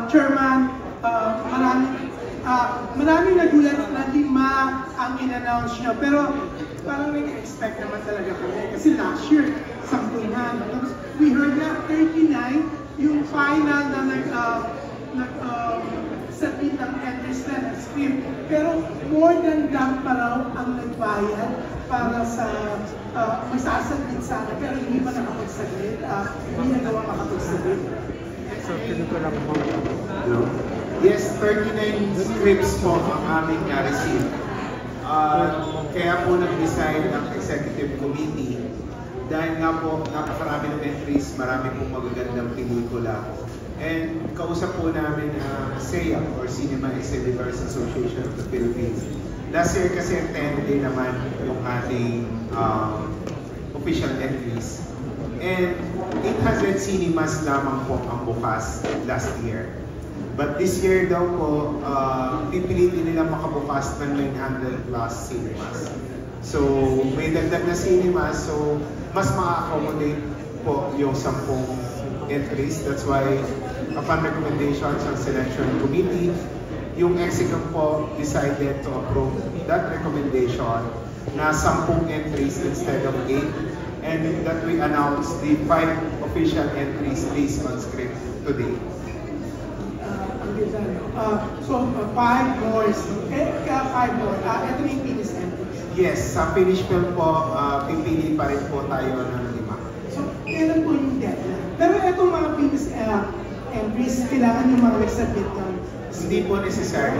Chairman, maraming nagulat na 5 ang in-announce nyo, pero parang nag-expect naman talaga kami. Kasi last year, 10 na. Tapos we heard na 39, yung final na submit ng entries na ng script. Pero more than that pa raw ang nagbayad para sa magsasubmit sana. Pero hindi pa nakapag-submit. Hindi nagawa makapag-submit. Yes, 39 scripts po ang aming na-receive. Kaya po nag-decide ang executive committee dahil nga po napakarami ng entries, marami pong magagandang pelikula. And kausap po namin SEA or Cinema Exhibitors Association of the Philippines. Last year kasi 10 din naman yung ating official entries. And 800 cinemas lamang po ang bukas last year. But this year daw po, pipilitin nila makabukas ng 900 plus cinemas. So may dagdag na cinemas, so mas ma-accommodate po yung 10 entries. That's why upon recommendations ng selection committee, yung EXICOM po decided to approve that recommendation na 10 entries instead of 8, and that we announced the 5 official entries based on script today. So 5 more, 5 more. Ito yung finish entries. Yes, sa finish film po, pipili pa rin po tayo ng 5. So, kailan po yung deadline? Pero itong mga finish entries, kailangan yung mga nag-submit ng... Hindi po necessary.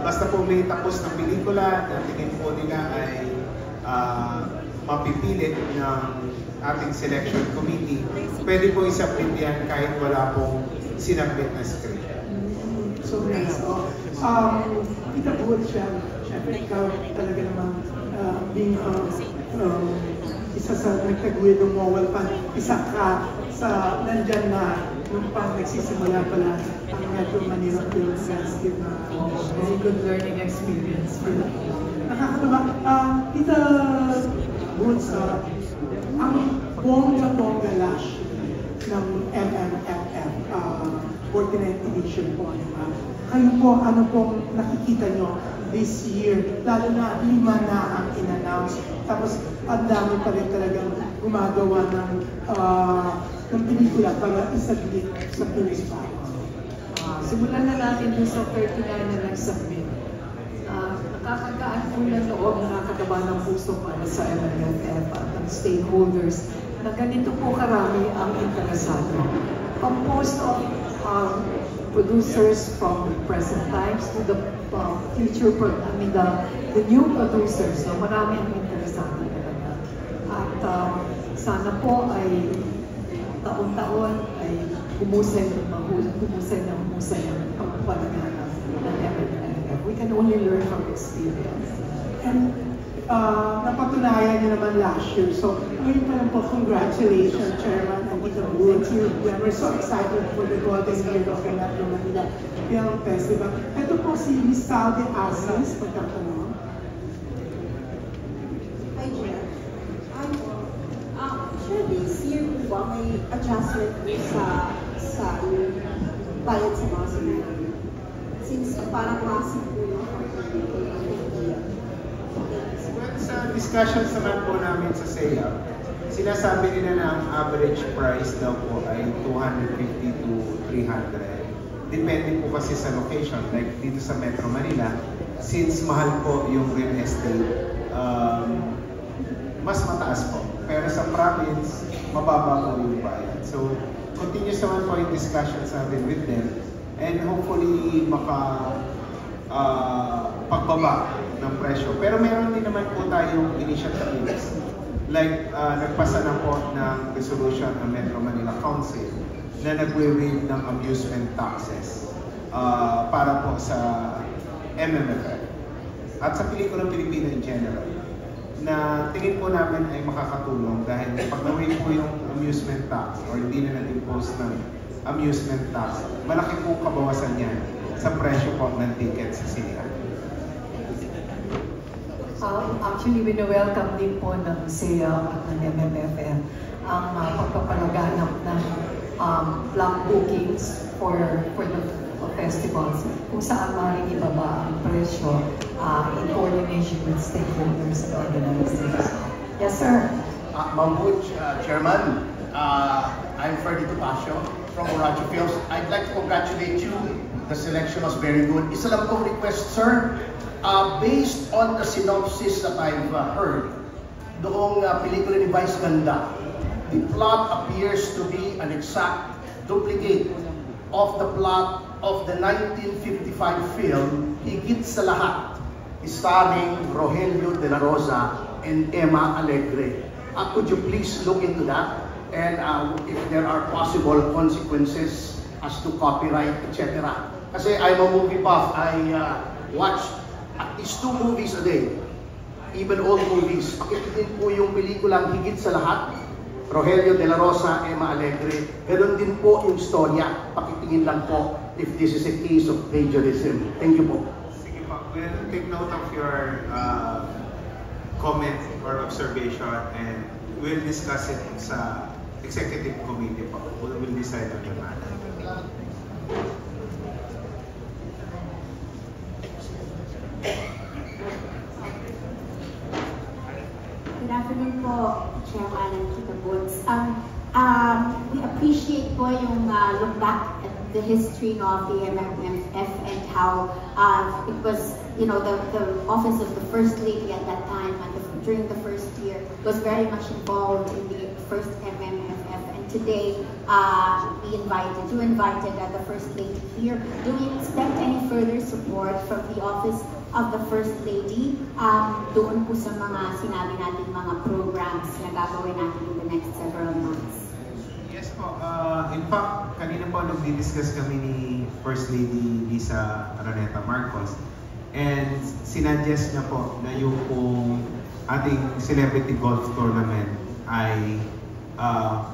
Basta po may tapos na pelikula na tingin po nila ay mapipilit ng ating selection committee, pwede po isubmit yan kahit wala pong sinabit na script. So nice. Kita po siya. Siyempre, ikaw talaga naman being isa sa nagtaguyod ng Mowal Pan, isa ka sa nandyan na nung pang nagsisimula pala ang Metro Manila Film Festival na very good learning experience. Nakakatawa. Kita Boots, ang bongga lash ng MMFF 49th edition po. Kayo po, ano pong nakikita nyo this year? Lalo na 5 na ang in-announce. Tapos, ang dami pa rin talagang gumagawa ng pelikula para isaglit sa Philippines. Simulan na natin dun sa 39 na nag-submit. Nakakagaan po ng loob, nakakataba ng puso para sa MMFF at ng stakeholders na ganito po karami ang interesado. Composed of producers from present times to the future, the new producers, no? Marami ang interesado talaga. At sana po ay taon-taon ay humusay ang pagpapalaga ng MMFF. We can only learn from experience. And napatunayan niyo naman last year. So, ngayon pa lang po, congratulations, Chairman and Tita Boots. We're so excited for the Golden Year of the Metro Manila Film Festival. Ito po si Miss Salde Asens, pagkatanong. Hi, Chair. Sure, this year po ba may adjustment sa bayad sa mga sinunod? Since parang massive po yung sa discussions naman po namin sa SEA, sinasabi nila na ang average price daw po ay 250 to 300. Depende po kasi sa location. Like dito sa Metro Manila, since mahal po yung real estate, mas mataas po. Pero sa province, mababa po yung bayad. So, continuous naman po yung discussions natin with them. And hopefully, pagbaba ng presyo. Pero meron din naman po tayong initiatives. Like, nagpasa na po ng resolution ng Metro Manila Council na nagwe-waive ng amusement taxes para po sa MMFF at sa pelikulang Pilipino in general, na tingin po namin ay makakatulong dahil pag na-waive po yung amusement tax or hindi na nag-impose ng amusement tax, malaki po kabawasan yan sa presyo po ng ticket sa cinema. Actually, wini-welcome din po ng SEA at ng MMFF ang pagpapalaganap ng block bookings for the festivals, kung saan maaaring ibaba ang presyo in coordination with stakeholders and organizers. Yes, sir. Ma'am Butch, Chairman, I'm Ferdy Topacio from Oracho Films. I'd like to congratulate you. The selection was very good. Isa lang pong request, sir. Based on the synopsis that I've heard, doong pelikula ni Vice Ganda, the plot appears to be an exact duplicate of the plot of the 1955 film, Higit sa Lahat, starring Rogelio de la Rosa and Emma Alegre. Could you please look into that? And if there are possible consequences as to copyright, etc. Kasi I'm a movie buff. I watch at least 2 movies a day. Even old movies. Pakitigin po yung pelikulang Higit sa Lahat, Rogelio de la Rosa, Emma Alegre. Ganon din po yung storya. Pakitingin lang po if this is a case of plagiarism. Thank you po. Sige po. We'll take note of your comment or observation and we'll discuss it sa executive committee po. We will decide on the matter. Good afternoon po, Chairman and Tita Boots. We appreciate po yung look back at the history of the MMFF and how it was, you know, the office of the First Lady at that time and during the first year was very much involved in the first MMFF. And today, you invited the First Lady here. Do we expect any further support from the office of the First Lady doon po sa mga sinabi natin mga programs na gagawin natin in the next several months? Yes po. In fact, kanina po nung di-discuss kami ni First Lady Lisa Araneta Marcos and sinuggest niya po na yung pong ating celebrity golf tournament ay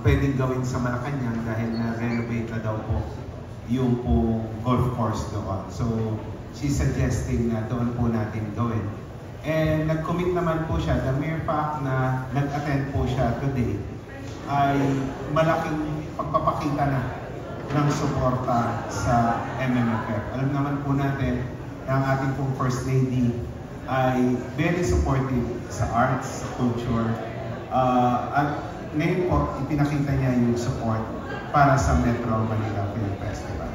pwedeng gawin sa Malacanang dahil na-renovate na daw po yung pong golf course doon. So, she's suggesting na doon po natin gawin. And nag-commit naman po siya, the mere fact na nag-attend po siya today ay malaking pagpapakita na ng suporta sa MMFF. Alam naman po natin na ang ating pong First Lady ay very supportive sa arts, sa culture, at ngayon po, ipinakita niya yung support para sa Metro Manila Film Festival.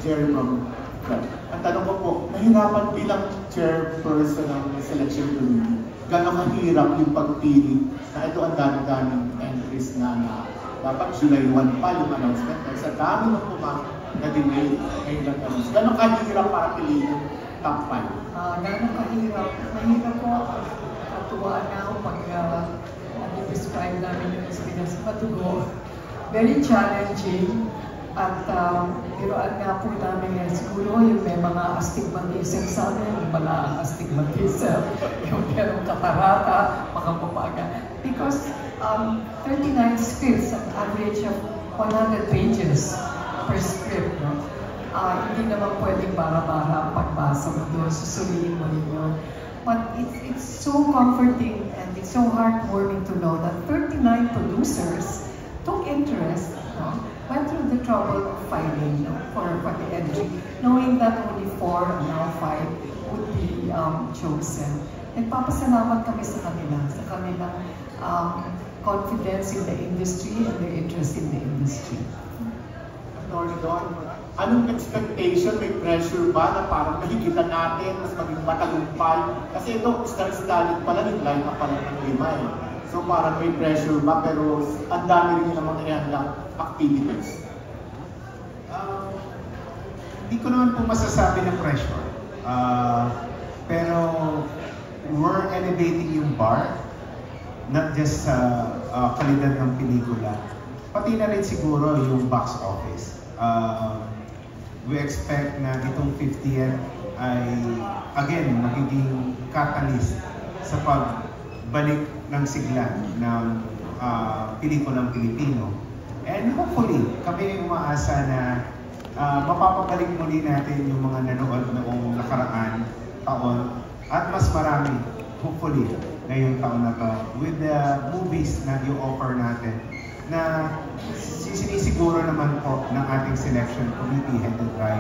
Chairman, ang tanong ko po, nahirapan bilang chairperson ng selection committee, gano'ng mahirap yung pagpili na ito ang dami-daming entries na dapat July 1 pa yung announcement. Dahil sa dami ng na-delay ngayon lang announcement. Gano'ng kahirap para piliin yung top 5? Gano'ng kahirap. Mahirap po katuwaan na ako pag describe namin yung experience matugo. Very challenging. At biroan nga po namin siguro yung may mga astigmatism sa amin, yung mga astigmatism, yung merong katarata, makapapaga. Because 39 scripts, an average of 100 pages per script. No? Hindi naman pwedeng bara-bara ang pagbasa mo doon, susuliin mo ninyo. But it's so comforting and it's so heartwarming to know that 39 producers took interest, no? Went through the trouble of filing for the entry, knowing that only 4 and now 5 would be chosen. Nagpapasalamat kami sa kanilang confidence in the industry and their interest in the industry. Attorney Don, anong expectation, may pressure ba na parang mahigitan natin, mas maging matagumpay? Kasi ito, start-starting pa lang, yung line-up pa lang ng 5 eh. So parang may pressure ba, pero ang dami rin yung mga ihandang activities. Hindi ko naman po masasabi ng pressure. Pero we're elevating yung bar, not just sa kalidad ng pelikula, pati na rin siguro yung box office. We expect na itong 50th ay, again, magiging catalyst sa pagbalik ng sigla ng pelikulang Pilipino. And hopefully, kami umaasa na mapapabalik muli natin yung mga nanood noong nakaraan taon at mas marami, hopefully, ngayong taon na to with the movies na i-offer natin na sinisiguro naman po ng ating selection committee headed by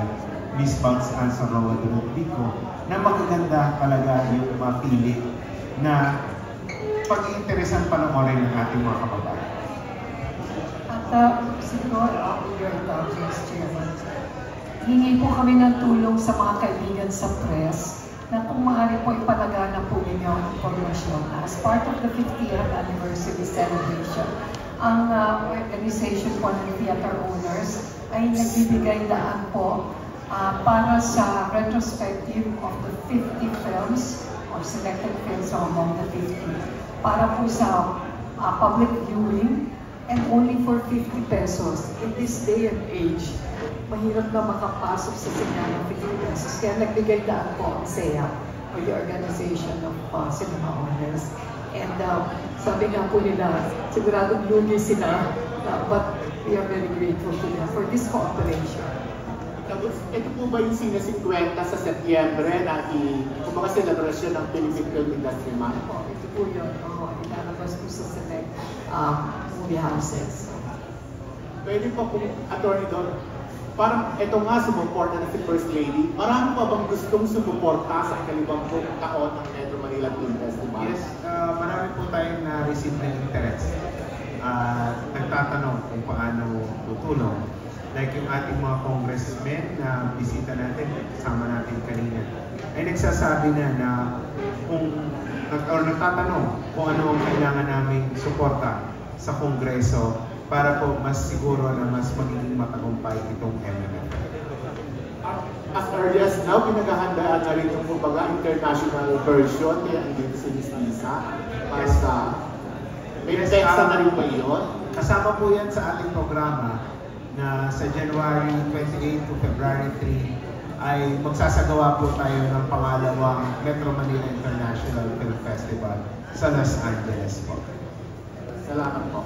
Miss Bounce Anson Roa de Rodrigo na magaganda talaga yung mapili na pag-iinteresan panoorin ng ating mga kababayan. At siguro, with your indulgence, Chairman, hingi po kami ng tulong sa mga kaibigan sa press na kung maaari po ipalaganap po ninyo ang informasyon. As part of the 50th anniversary celebration, ang organization po ng theater owners ay nagbibigay daan po para sa retrospective of the 50 films or selected films among the 50 para po sa public viewing and only for 50 pesos. In this day and age, mahirap na makapasok sa sinyal ng 50 pesos. Kaya nagbigay daan po ang SEA or the Organization of Cinema Owners. And sabi nga po nila, siguradong lugi sila, but we are very grateful to them for this cooperation. Tapos, ito po ba yung sina-50 sa Setyembre na kumbaga celebration ng Philippine Film Industry Month? Ito po yun, ilalabas po sa select movie houses. Pwede po kung attorney doon, parang ito nga sumuporta na si First Lady, marami pa bang gustong sumuporta sa ika-50 taon ng Metro Manila Film Festival? Yes, marami po tayong na-receive ng interest. Nagtatanong kung paano tutulong. Like yung ating mga congressmen na bisita natin, kasama natin kanina, ay nagsasabi na kung nagtatanong kung ano ang kailangan naming suporta sa Kongreso para po mas siguro na mas magiging matagumpay itong MMF. As early as now, pinaghahandaan na rin yung kumbaga international version kaya dito sa Miss Lisa. Para sa may teksta na rin ba yun? Kasama po yan sa ating programa na sa January 28 to February 3 ay magsasagawa po tayo ng pangalawang Metro Manila International Film Festival sa Los Angeles po. Salamat po.